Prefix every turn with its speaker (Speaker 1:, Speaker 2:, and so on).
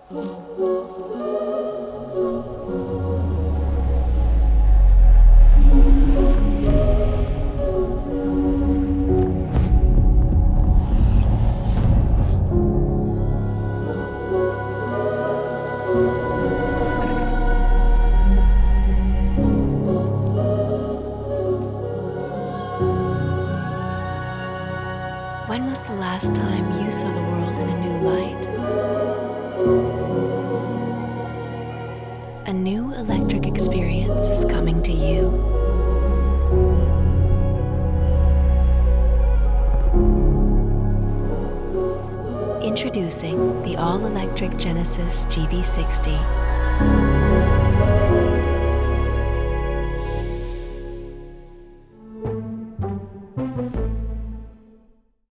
Speaker 1: When was the last time you saw the world in a new light? A new electric experience is coming to you. Introducing the all-electric Genesis GV60.